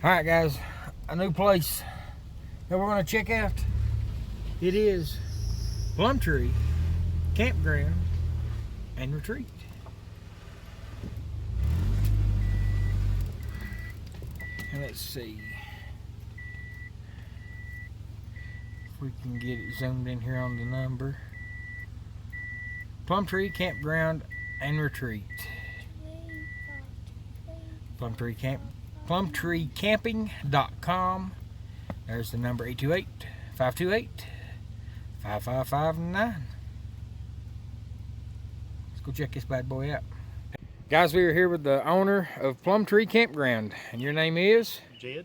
Alright guys, a new place that we're going to check out. It is Plumtree Campground and Retreat. And let's see if we can get it zoomed in here on the number. Plumtree Campground and Retreat. PlumtreeCamping.com. There's the number 828-528-5559. Let's go check this bad boy out. Guys, we are here with the owner of Plumtree Campground, and your name is? Jed.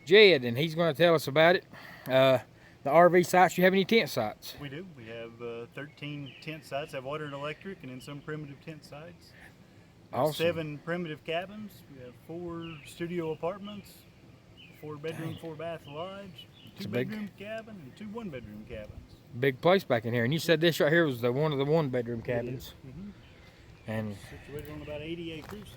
Jed, and he's going to tell us about it. The RV sites. Do you have any tent sites? We do. We have 13 tent sites, have water and electric, and then some primitive tent sites. Awesome. 7 primitive cabins. We have 4 studio apartments, 4 bedroom, 4 bath lodge, 2 bedroom cabin, and 2 1-bedroom cabins. Big place back in here. And you said this right here was one of the 1-bedroom cabins. Mm-hmm. And situated on about 80 acres.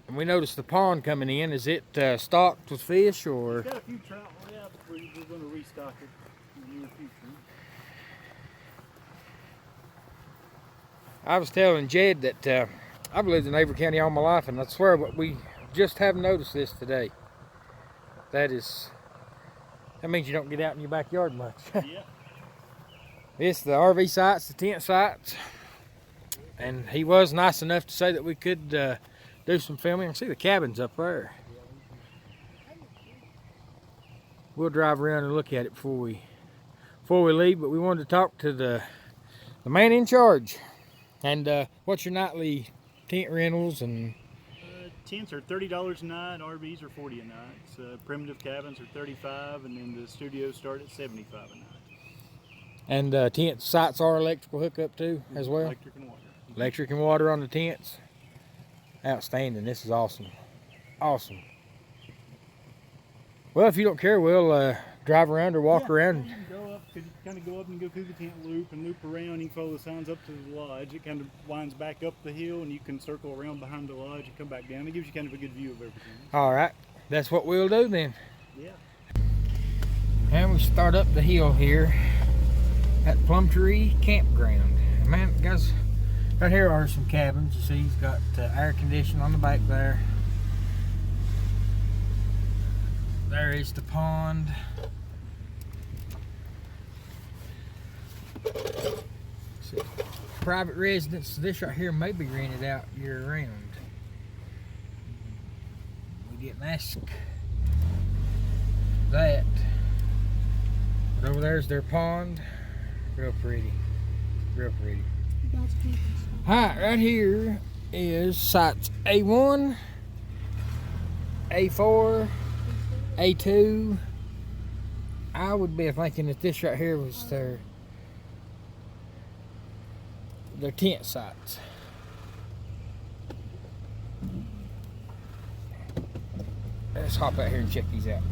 And we noticed the pond coming in. Is it stocked with fish or? It's got a few trout. Yeah, we're going to restock it in the near future. I was telling Jed that I've lived in Avery County all my life, and I swear, but we just have noticed this today. That means you don't get out in your backyard much. Yeah. It's the RV sites, the tent sites, and he was nice enough to say that we could do some filming. I see the cabins up there. We'll drive around and look at it before we leave, but we wanted to talk to the man in charge. And what's your nightly tent rentals? And tents are $30 a night, RVs are $40 a night. Primitive cabins are $35, and then the studios start at $75 a night. And tent sites are electrical hookup too, as well? Electric and water. Electric and water on the tents. Outstanding. This is awesome. Awesome. Well, if you don't care, we'll drive around or walk around. You can go up, kind of go up and go through the tent loop and loop around. You can follow the signs up to the lodge. It kind of winds back up the hill, and you can circle around behind the lodge and come back down. It gives you kind of a good view of everything. All right. That's what we'll do then. Yeah. And we start up the hill here at Plumtree Campground. And man, guys, right here are some cabins. You see, he's got air conditioning on the back there. There is the pond. See, private residence. This right here may be rented out year round. We didn't ask that. But over there's their pond. Real pretty. Real pretty. Alright, right here is sites A1, A4, A2. I would be thinking that this right here was their tent sites. Let's hop out here and check these out.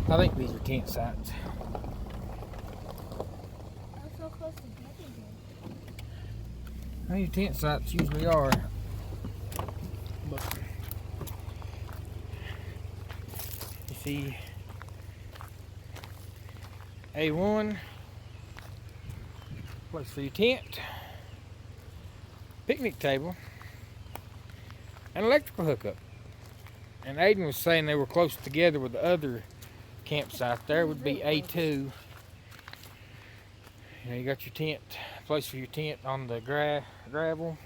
I think these are tent sites. How your tent sites usually are. But you see A1, place for your tent, picnic table, and electrical hookup. And Aiden was saying they were close together with the other campsite. There would be A2. You know, you got your tent, place for your tent on the gravel.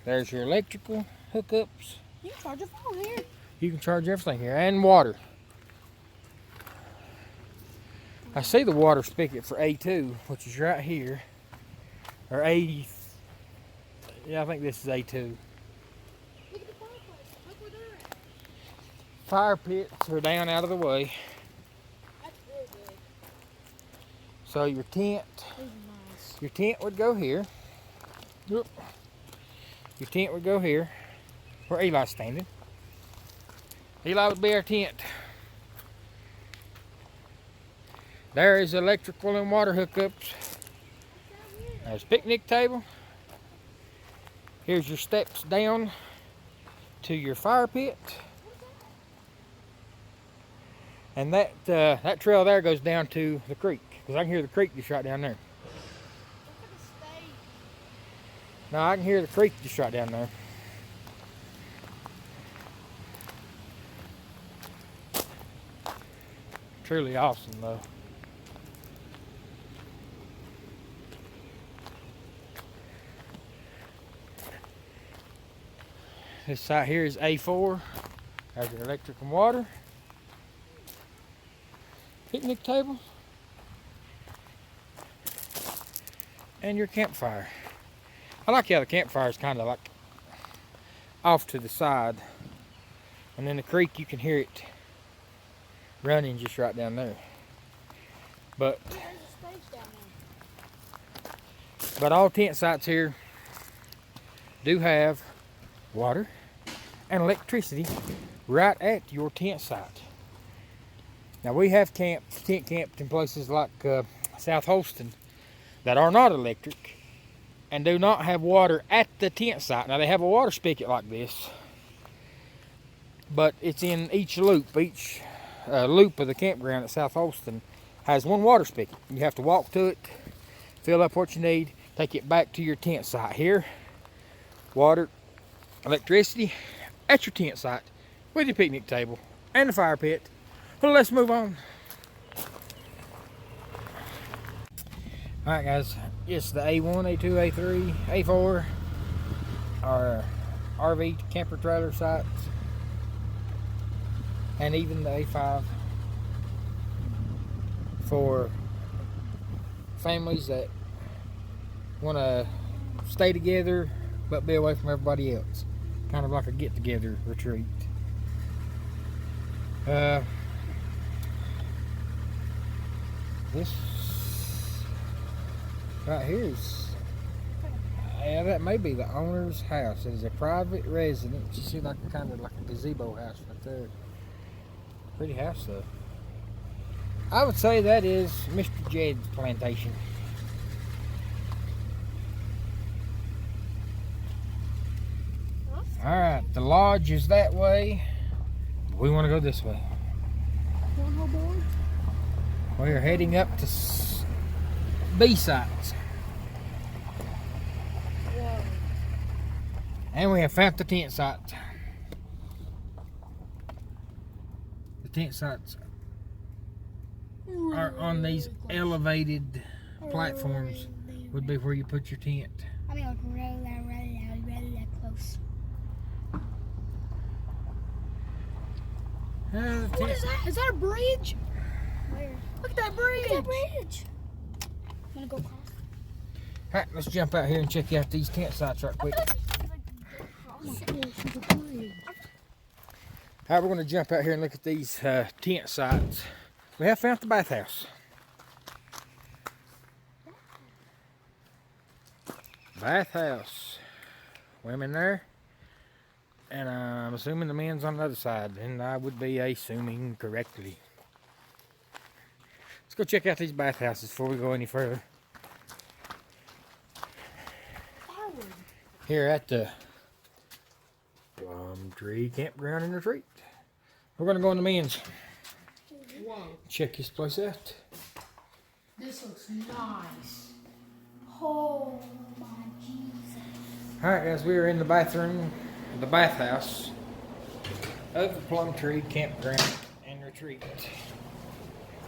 There's your electrical hookups. You can charge your phone here. You can charge everything here, and water. I see the water spigot for A2, which is right here. Or A, yeah, I think this is A2. Look at the fireplace. Look where they're at. Fire pits are down out of the way. That's real good. So your tent, Nice. your tent would go here. Your tent would go here, where Eli's standing. Eli would be our tent. There is electrical and water hookups. There's a picnic table. Here's your steps down to your fire pit. And that trail there goes down to the creek, because I can hear the creek just right down there. No, I can hear the creek just right down there. Truly awesome though. This site here is A4. Has your electric and water. Picnic table. And your campfire. I like how the campfire is kind of like off to the side. And then the creek, you can hear it running just right down there. But all tent sites here do have water and electricity right at your tent site. Now we have tent camped in places like South Holston that are not electric and do not have water at the tent site. Now they have a water spigot like this, but it's in each loop. Each loop of the campground at South Holston has one water spigot. You have to walk to it, fill up what you need, take it back to your tent site. Here, water, electricity at your tent site with your picnic table and the fire pit. Well, let's move on. Alright guys, it's the A1, A2, A3, A4, our RV camper trailer sites, and even the A5 for families that want to stay together but be away from everybody else. Kind of like a get-together retreat. This right here is, yeah, that may be the owner's house. It is a private residence. You see, like kind of like a gazebo house right there. Pretty house though. I would say that is Mr. Jed's plantation. Alright, the lodge is that way. We want to go this way. We are heading up to B sites. And we have found the tent sites. The tent sites are on these elevated platforms. Would be where you put your tent. I mean, like really close. What is that? Is that a bridge? Where? Look at that bridge. Look at that bridge. I'm gonna go across. Alright, let's jump out here and check out these tent sites right quick. Alright, we're going to jump out here and look at these tent sites. We have found the bathhouse. Bathhouse. Women there. And I'm assuming the men's on the other side. And I would be assuming correctly. Let's go check out these bathhouses before we go any further. Here at the Plumtree Campground and Retreat. We're going to go in the men's. Whoa. Check this place out. This looks nice. Oh my Jesus. Alright guys, we are in the bathroom, the bathhouse of the Plumtree Campground and Retreat.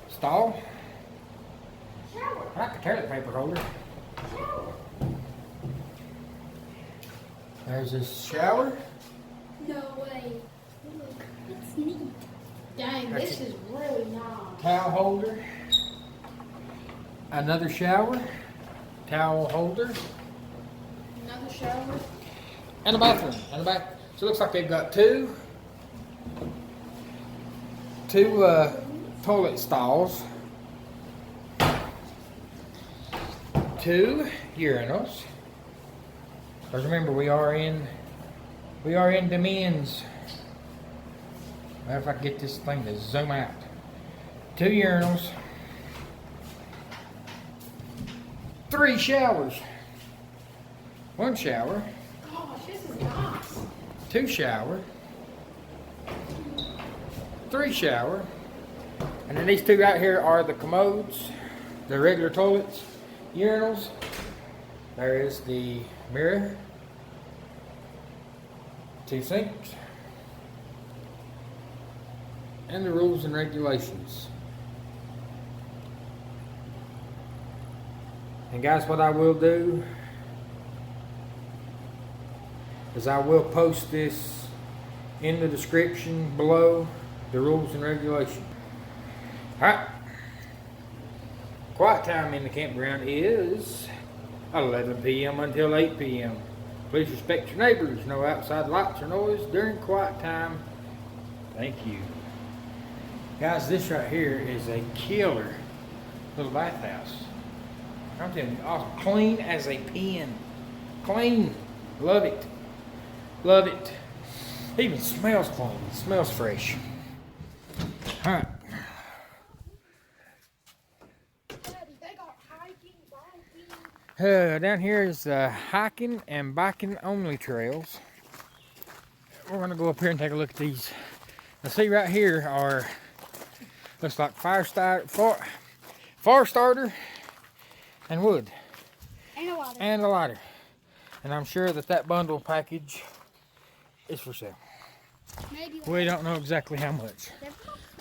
Stall. Shower. Like a toilet paper holder. Shower. There's this shower. No way. Look, that's neat. Dang, this is really nice. Towel holder. Another shower. Towel holder. Another shower. And a bathroom. And a bath. So it looks like they've got two toilet stalls. 2 urinals. Because remember, we are in the men's. Matter if I can get this thing to zoom out. 2 urinals. 3 showers. 1 shower. Gosh, this is nice. 2 shower, 3 shower, and then these 2 right here are the commodes, the regular toilets, urinals. There is the mirror, 2 sinks, and the rules and regulations. And guys, what I will do is I will post this in the description below, the rules and regulations. Alright. Quiet time in the campground is 11 p.m. until 8 p.m. Please respect your neighbors. No outside lights or noise during quiet time. Thank you. Guys, this right here is a killer little bathhouse. I'm telling you, awesome. Clean as a pin. Clean. Love it. Love it. Even smells clean. It smells fresh. Alright. Down here is hiking and biking only trails. We're going to go up here and take a look at these. Now see right here are, looks like fire starter and wood. And a lighter. And a lighter. And I'm sure that bundle package is for sale. Maybe We don't know exactly how much.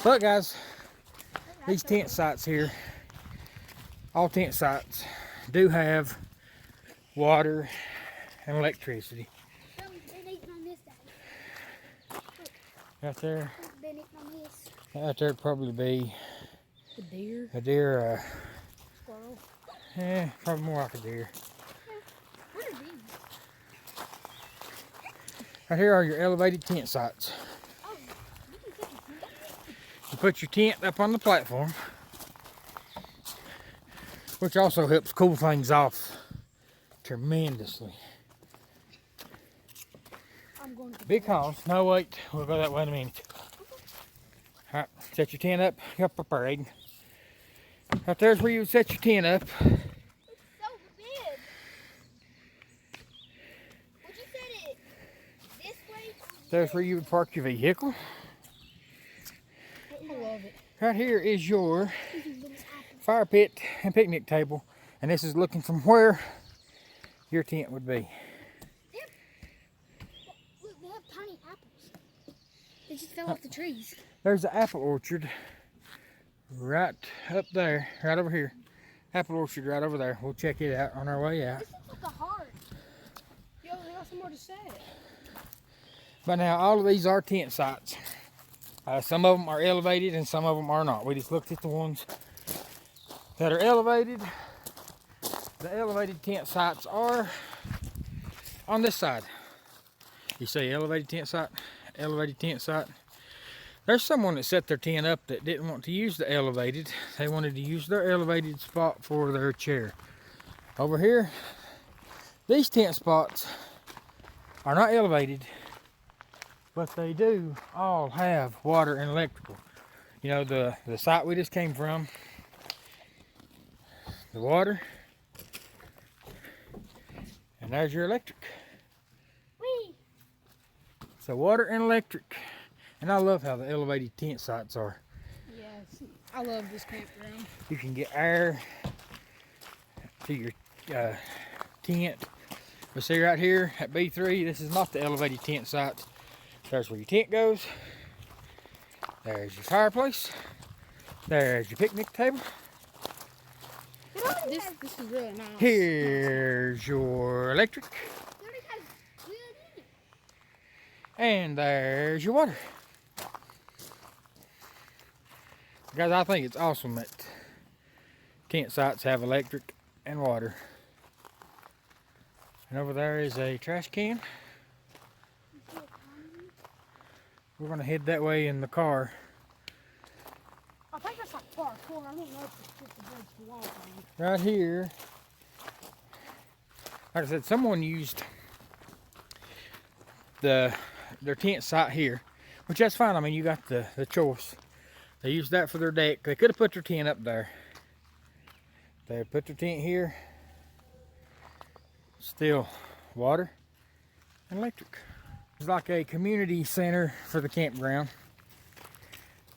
But guys, these tent sites here, all tent sites do have water and electricity. Right there. Right there would probably be a deer. A deer, Squirrel. yeah, probably more like a deer. What are these? Right here are your elevated tent sites. Oh, You put your tent up on the platform, which also helps cool things off tremendously. I'm going to Because, no wait, we'll go that way in a minute. Alright, set your tent up there, Aiden. Right there's where you would set your tent up. It's so big. Would you set it this way? There's where you would park your vehicle. I love it. Right here is your fire pit and picnic table. And this is looking from where your tent would be. Look, they have tiny apples. They just fell off the trees. There's the apple orchard right up there, right over here. Apple orchard right over there. We'll check it out on our way out. This looks like a heart. Yo, they got some more to say. But now all of these are tent sites. Some of them are elevated and some of them are not. We just looked at the ones that are elevated. The elevated tent sites are on this side. You say elevated tent site, elevated tent site. There's someone that set their tent up that didn't want to use the elevated. They wanted to use their elevated spot for their chair. Over here, these tent spots are not elevated, but they do all have water and electrical. You know, the site we just came from, the water, and there's your electric. Whee! So water and electric. And I love how the elevated tent sites are. Yes, I love this campground. You can get air to your tent. But see right here at B3, this is not the elevated tent site. There's where your tent goes. There's your fireplace. There's your picnic table. This is really nice. Here's your electric. It already has wood in it. And there's your water. Guys, I think it's awesome that tent sites have electric and water. And over there is a trash can. We're going to head that way in the car. I think that's like parkour. I don't know if it's just a bridge to walk on. Right here, like I said, someone used their tent site here, which that's fine. I mean, you got the choice. They used that for their deck. They could have put their tent up there. They put their tent here. Still water and electric. It's like a community center for the campground.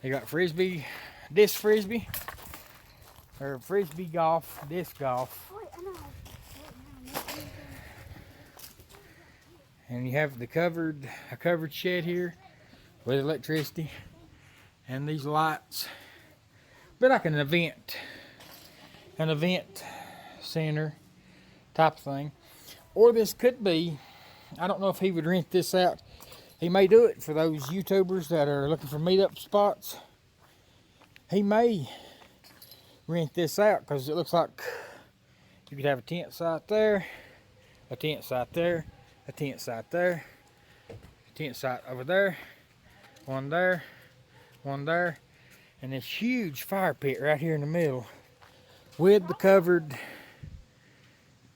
They got frisbee, disc frisbee, or frisbee golf, disc golf. And you have a covered shed here with electricity and these lights. Bit like an event center type thing. Or this could be, I don't know if he would rent this out. He may do it for those YouTubers that are looking for meetup spots. He may rent this out because it looks like you could have a tent site there, a tent site there, a tent site there, a tent site over there, one there, and this huge fire pit right here in the middle with the covered,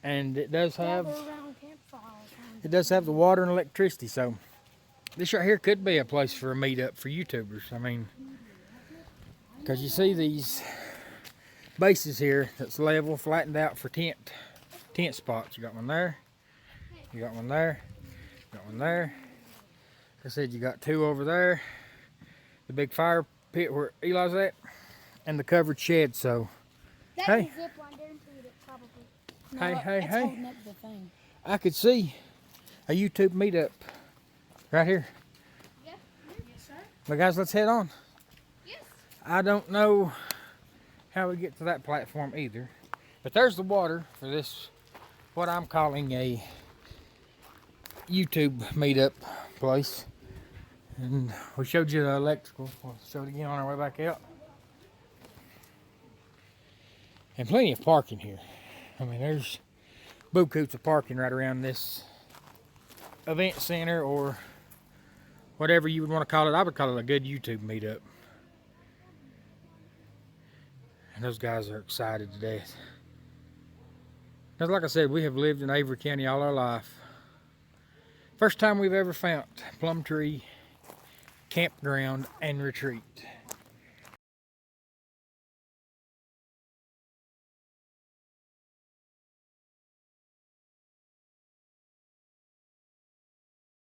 and it does have the water and electricity. So this right here could be a place for a meetup for YouTubers. I mean, because you see these bases here that's level, flattened out for tent spots. You got one there, you got one there, you got one there. Like I said, you got two over there, the big fire pit where Eli's at, and the covered shed. So hey, hey, I could see a YouTube meetup right here. Yeah. Yes, sir. But guys, let's head on. Yes. I don't know how we get to that platform either, but there's the water for this, what I'm calling a YouTube meetup place. And we showed you the electrical. We'll show it again on our way back out. And plenty of parking here. I mean, there's buku of parking right around this event center, or whatever you would want to call it. I would call it a good YouTube meetup. And those guys are excited to death. Because like I said, we have lived in Avery County all our life. First time we've ever found Plumtree Campground and Retreat.